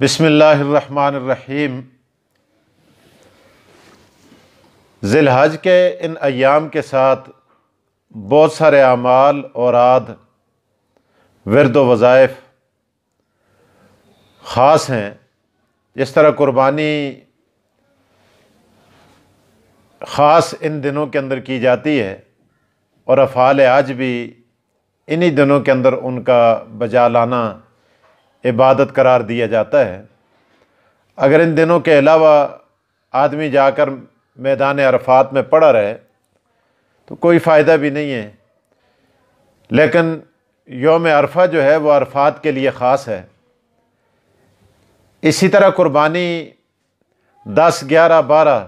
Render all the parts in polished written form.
بسم اللہ الرحمن الرحیم۔ ذی الحج کے ان ایام کے ساتھ بہت سارے اعمال، اوراد، ورد و وظائف خاص ہیں۔ جس طرح قربانی خاص ان دنوں کے اندر کی جاتی ہے اور افعال حج بھی انہی دنوں کے اندر ان کا بجا لانا عبادت قرار دیا جاتا ہے۔ اگر ان دنوں کے علاوہ آدمی جا کر میدان عرفات میں پڑا رہے تو کوئی فائدہ بھی نہیں ہے، لیکن یوم عرفہ جو ہے وہ عرفات کے لیے خاص ہے۔ اسی طرح قربانی 10، 11، 12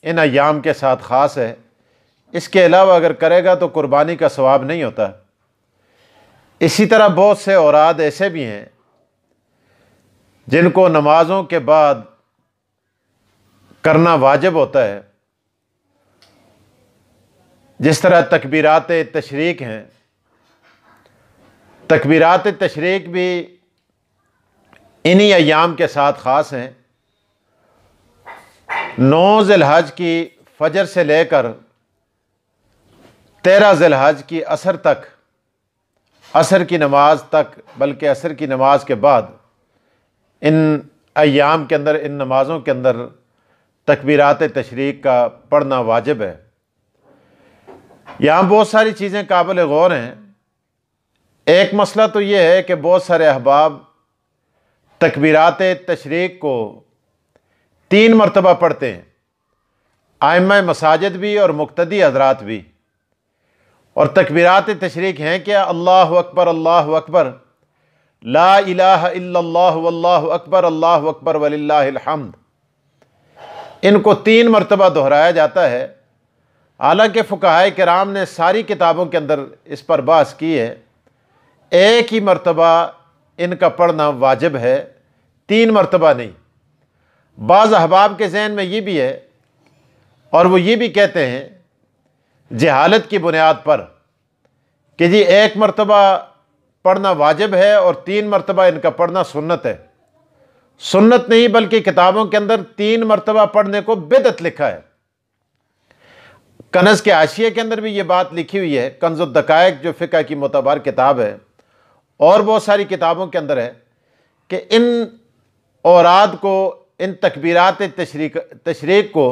ان ایام کے ساتھ خاص ہے۔ اس کے علاوہ اگر کرے گا تو قربانی کا ثواب نہیں ہوتا۔ اسی طرح بہت سے اوراد ایسے بھی ہیں جن کو نمازوں کے بعد کرنا واجب ہوتا ہے، جس طرح تکبیرات تشریق ہیں۔ تکبیرات تشریق بھی انہی ایام کے ساتھ خاص ہیں۔ 9 ذی الحج کی فجر سے لے کر 13 ذی الحج کی عصر تک، عصر کی نماز تک، بلکہ عصر کی نماز کے بعد ان ایام کے اندر، ان نمازوں کے اندر تکبیرات تشریق کا پڑھنا واجب ہے۔ یہاں بہت ساری چیزیں قابل غور ہیں۔ ایک مسئلہ تو یہ ہے کہ بہت سارے احباب تکبیرات تشریق کو 3 مرتبہ پڑھتے ہیں، ائمہ مساجد بھی اور مقتدی حضرات بھی۔ اور تکبیرات تشریق ہیں کیا؟ اللہ اکبر، اللہ اکبر، لا الہ الا اللہ، واللہ اکبر، اللہ اکبر وللہ الحمد۔ ان کو 3 مرتبہ دہرایا جاتا ہے۔ حالانکہ فقہائے کرام نے ساری کتابوں کے اندر اس پر بحث کی ہے، ایک ہی مرتبہ ان کا پڑھنا واجب ہے، 3 مرتبہ نہیں۔ بعض احباب کے ذہن میں یہ بھی ہے، اور وہ یہ بھی کہتے ہیں جہالت کی بنیاد پر، کہ جی 1 مرتبہ پڑھنا واجب ہے اور 3 مرتبہ ان کا پڑھنا سنت ہے۔ سنت نہیں، بلکہ کتابوں کے اندر 3 مرتبہ پڑھنے کو بدعت لکھا ہے۔ کنز کے حاشیے کے اندر بھی یہ بات لکھی ہوئی ہے، کنز الدقائق جو فقہ کی معتبر کتاب ہے، اور بہت ساری کتابوں کے اندر ہے کہ ان اوراد کو، ان تکبیرات تشریق کو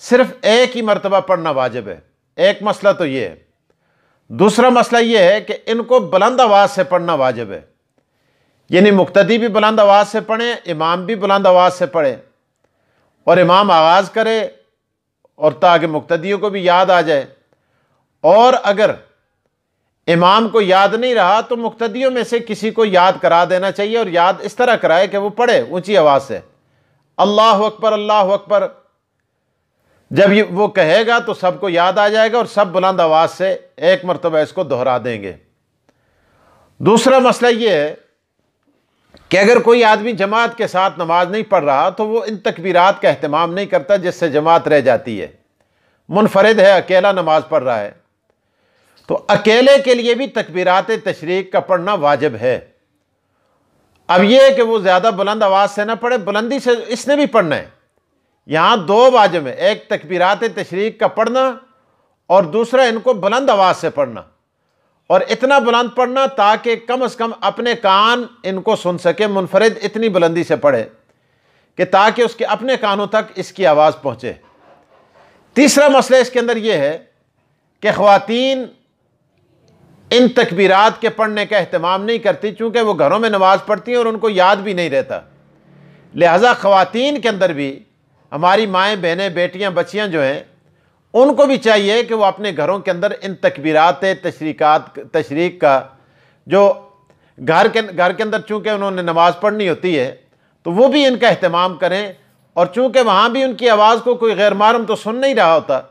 صرف ایک ہی مرتبہ پڑھنا واجب ہے۔ ایک مسئلہ تو یہ ہے۔ دوسرا مسئلہ یہ ہے کہ ان کو بلند آواز سے پڑھنا واجب ہے، یعنی مقتدی بھی بلند آواز سے پڑھیں، امام بھی بلند آواز سے پڑھے، اور امام آغاز کرے اور تاکہ مقتدیوں کو بھی یاد آ جائے۔ اور اگر امام کو یاد نہیں رہا تو مقتدیوں میں سے کسی کو یاد کرا دینا چاہیے، اور یاد اس طرح کرائے کہ وہ پڑھے اونچی آواز سے، اللہ اکبر، اللہ اکبر۔ جب وہ کہے گا تو سب کو یاد آ جائے گا، اور سب بلند آواز سے 1 مرتبہ اس کو دہرا دیں گے۔ دوسرا مسئلہ یہ ہے کہ اگر کوئی آدمی جماعت کے ساتھ نماز نہیں پڑھ رہا تو وہ ان تکبیرات کا اہتمام نہیں کرتا جس سے جماعت رہ جاتی ہے، منفرد ہے، اکیلا نماز پڑھ رہا ہے، تو اکیلے کے لیے بھی تکبیرات تشریق کا پڑھنا واجب ہے۔ اب یہ ہے کہ وہ زیادہ بلند آواز سے نہ پڑھے، بلندی سے اس نے بھی پڑھنا ہے۔ یہاں 2 واجب ہیں، ایک تکبیرات تشریق کا پڑھنا، اور دوسرا ان کو بلند آواز سے پڑھنا، اور اتنا بلند پڑھنا تاکہ کم از کم اپنے کان ان کو سن سکے، منفرد اتنی بلندی سے پڑھے کہ تاکہ اس کے اپنے کانوں تک اس کی آواز پہنچے۔ تیسرا مسئلہ اس کے اندر یہ ہے کہ خواتین ان تکبیرات کے پڑھنے کا اہتمام نہیں کرتی، چونکہ وہ گھروں میں نماز پڑھتی ہیں اور ان کو یاد بھی نہیں رہتا۔ لہٰذا خواتین کے اندر بھی، ہماری مائیں، بہنیں، بیٹیاں، بچیاں جو ہیں، ان کو بھی چاہیے کہ وہ اپنے گھروں کے اندر ان تکبیرات تشریق کا، جو گھر کے اندر چونکہ انہوں نے نماز پڑھنی ہوتی ہے تو وہ بھی ان کا اہتمام کریں، اور چونکہ وہاں بھی ان کی آواز کو کوئی غیر محرم تو سن نہیں رہا ہوتا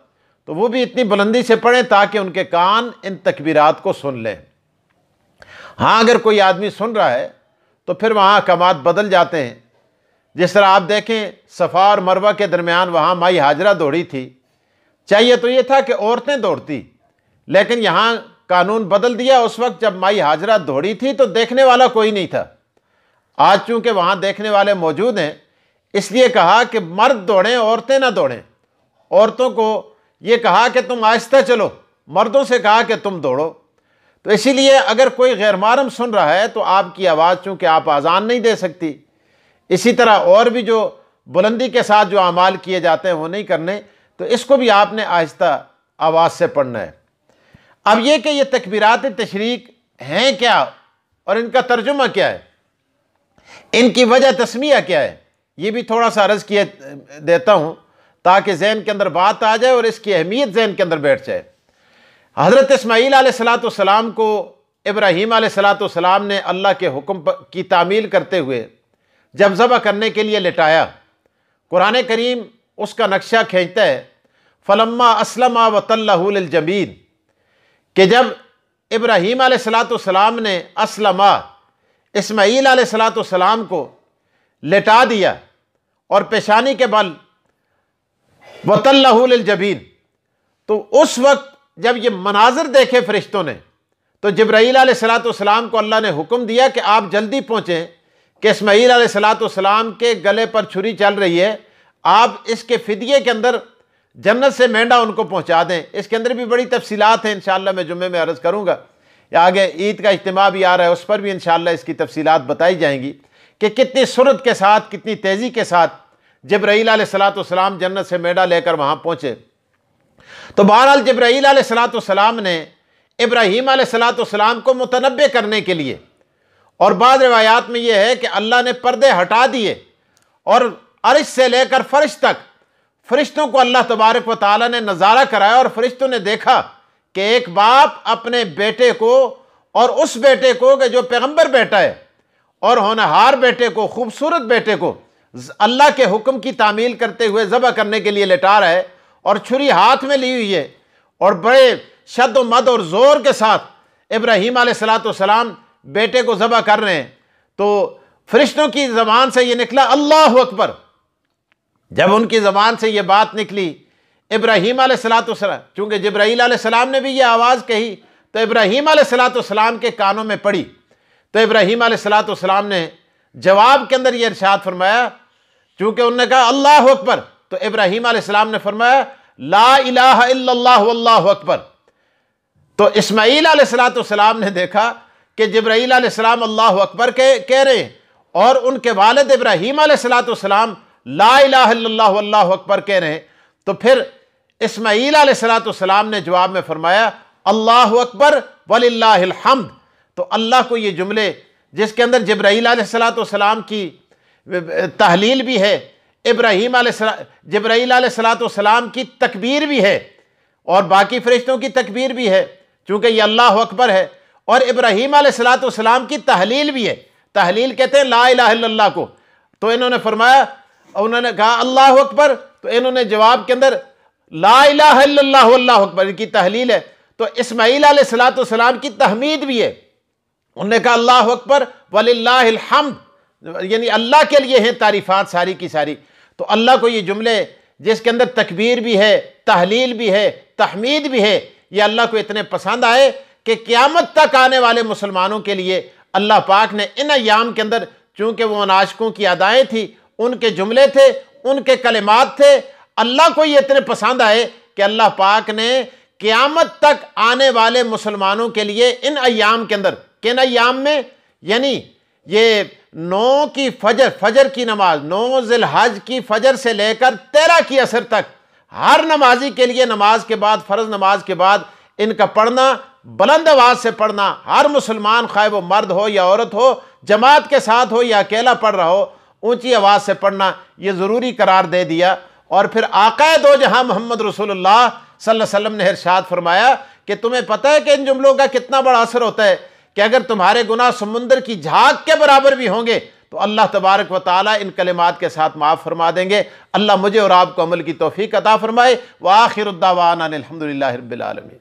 تو وہ بھی اتنی بلندی سے پڑھیں تاکہ ان کے کان ان تکبیرات کو سن لیں۔ ہاں اگر کوئی آدمی سن رہا ہے تو پھر وہاں احکامات بدل جاتے ہیں۔ جس طرح آپ دیکھیں صفا اور مروہ کے درمیان وہاں مائی ہاجرہ دوڑی تھی، چاہیے تو یہ تھا کہ عورتیں دوڑتی، لیکن یہاں قانون بدل دیا۔ اس وقت جب مائی ہاجرہ دوڑی تھی تو دیکھنے والا کوئی نہیں تھا، آج چونکہ وہاں دیکھنے والے موجود ہیں، اس لیے کہا کہ مرد دوڑیں عورتیں نہ دوڑیں۔ عورتوں کو یہ کہا کہ تم آہستہ چلو، مردوں سے کہا کہ تم دوڑو۔ تو اسی لیے اگر کوئی غیر محرم سن رہا ہے تو آپ کی آواز، چونکہ آپ اذان نہیں دے سکتی، اسی طرح اور بھی جو بلندی کے ساتھ جو اعمال کیے جاتے ہیں وہ نہیں کرنے، تو اس کو بھی آپ نے آہستہ آواز سے پڑھنا ہے۔ اب یہ کہ یہ تکبیرات تشریق ہیں کیا اور ان کا ترجمہ کیا ہے، ان کی وجہ تسمیہ کیا ہے، یہ بھی تھوڑا سا عرض کیے دیتا ہوں تاکہ ذہن کے اندر بات آ جائے اور اس کی اہمیت ذہن کے اندر بیٹھ جائے۔ حضرت اسماعیل علیہ السلام کو ابراہیم علیہ السلام نے اللہ کے حکم کی تعمیل کرتے ہوئے جب ذبح کرنے کے لیے لٹایا، قرآن کریم اس کا نقشہ کھینچتا ہے، فلما اسلم وتلہ للجبین، کہ جب ابراہیم علیہ السلام نے اسلمہ اسماعیل علیہ السلام کو لٹا دیا اور پیشانی کے بل وتلہ للجبین، تو اس وقت جب یہ مناظر دیکھے فرشتوں نے تو جبرائیل علیہ السلام کو اللہ نے حکم دیا کہ آپ جلدی پہنچیں کہ اسماعیل علیہ السلام کے گلے پر چھری چل رہی ہے، آپ اس کے فدیے کے اندر جنت سے مینڈا ان کو پہنچا دیں۔ اس کے اندر بھی بڑی تفصیلات ہیں، انشاءاللہ میں جمعے میں عرض کروں گا، یا آگے عید کا اجتماع بھی آ رہا ہے، اس پر بھی انشاءاللہ اس کی تفصیلات بتائی جائیں گی کہ کتنی سرعت کے ساتھ، کتنی تیزی کے ساتھ جبرائیل علیہ السلام جنت سے مینڈا لے کر وہاں پہنچے۔ تو بہرحال جبرائیل علیہ السلام نے ابراہیم علیہ السلام کو متنبع کرنے کے لیے، اور بعض روایات میں یہ ہے کہ اللہ نے پردے ہٹا دیے اور عرش سے لے کر فرش تک فرشتوں کو اللہ تبارک و تعالیٰ نے نظارہ کرایا، اور فرشتوں نے دیکھا کہ ایک باپ اپنے بیٹے کو، اور اس بیٹے کو کہ جو پیغمبر بیٹا ہے اور ہونہار بیٹے کو، خوبصورت بیٹے کو اللہ کے حکم کی تعمیل کرتے ہوئے ذبح کرنے کے لیے لٹا رہا ہے، اور چھری ہاتھ میں لی ہوئی ہے، اور بڑے شد و مد اور زور کے ساتھ ابراہیم علیہ السلام بیٹے کو ذبح کر رہے ہیں۔ تو فرشتوں کی زبان سے یہ نکلا اللہ اکبر۔ جب ان کی زبان سے یہ بات نکلی، ابراہیم علیہ السلام، چونکہ جبرائیل علیہ السلام نے بھی یہ آواز کہی تو ابراہیم علیہ السلام کے کانوں میں پڑی، تو ابراہیم علیہ السلام نے جواب کے اندر یہ ارشاد فرمایا، چونکہ انہوں نے کہا اللہ اکبر، تو ابراہیم علیہ السلام نے فرمایا لا الہ الا اللہ واللہ اکبر۔ تو اسماعیل علیہ السلام نے دیکھا کہ جبرائیل علیہ السلام اللہ اکبر کہہ رہے ہیں، اور ان کے والد ابراہیم علیہ السلام لا الہ الا اللہ واللہ اکبر کہہ رہے ہیں۔ تو پھر اسماعیل علیہ السلام نے جواب میں فرمایا اللہ اکبر وللہ الحمد۔ تو اللہ کو یہ جملے جس کے اندر جبرائیل علیہ السلام کی تحلیل بھی ہے، جبرائیل علیہ السلام کی تکبیر بھی ہے، اور باقی فرشتوں کی تکبیر بھی ہے، چونکہ یہ اللہ اکبر ہے، اور ابراہیم علیہ السلام کی تحلیل بھی ہے۔ تحلیل کہتے ہیں لا الہ الا اللہ کو۔ تو انہوں نے فرمایا، انہوں نے کہا اللہ اکبر، تو انہوں نے جواب کے اندر لا الہ الا اللہ واللہ اکبر کی تحلیل ہے۔ تو اسماعیل علیہ السلام کی تحمید بھی ہے، انہوں نے کہا اللہ اکبر وللہ الحمد، یعنی اللہ کے لیے ہیں تعریفات ساری کی ساری۔ تو اللہ کو یہ جملے جس کے اندر تکبیر بھی ہے، تحلیل بھی ہے، تحمید بھی ہے، یہ اللہ کو اتنے پسند آئے کہ قیامت تک آنے والے مسلمانوں کے لیے اللہ پاک نے ان ایام کے اندر، چونکہ وہ ان عاشقوں کی ادائیں تھی، ان کے جملے تھے، ان کے کلمات تھے، اللہ کو یہ اتنے پسند آئے کہ اللہ پاک نے قیامت تک آنے والے مسلمانوں کے لیے ان ایام کے اندر، کن ایام میں، یعنی یہ 9 کی فجر کی نماز، 9 ذی الحج کی فجر سے لے کر 13 کی عصر تک، ہر نمازی کے لیے نماز کے بعد، فرض نماز کے بعد ان کا پڑھنا، بلند آواز سے پڑھنا، ہر مسلمان خواہ وہ مرد ہو یا عورت ہو، جماعت کے ساتھ ہو یا اکیلا پڑھ رہا ہو، اونچی آواز سے پڑھنا یہ ضروری قرار دے دیا۔ اور پھر آقا دو جہاں محمد رسول اللہ صلی اللہ علیہ وسلم نے ارشاد فرمایا کہ تمہیں پتہ ہے کہ ان جملوں کا کتنا بڑا اثر ہوتا ہے، کہ اگر تمہارے گناہ سمندر کی جھاگ کے برابر بھی ہوں گے تو اللہ تبارک و تعالیٰ ان کلمات کے ساتھ معاف فرما دیں گے۔ اللہ مجھے اور آپ کو عمل کی توفیق عطا فرمائے۔ وآخر الدعوانا الحمدللہ رب العالمین۔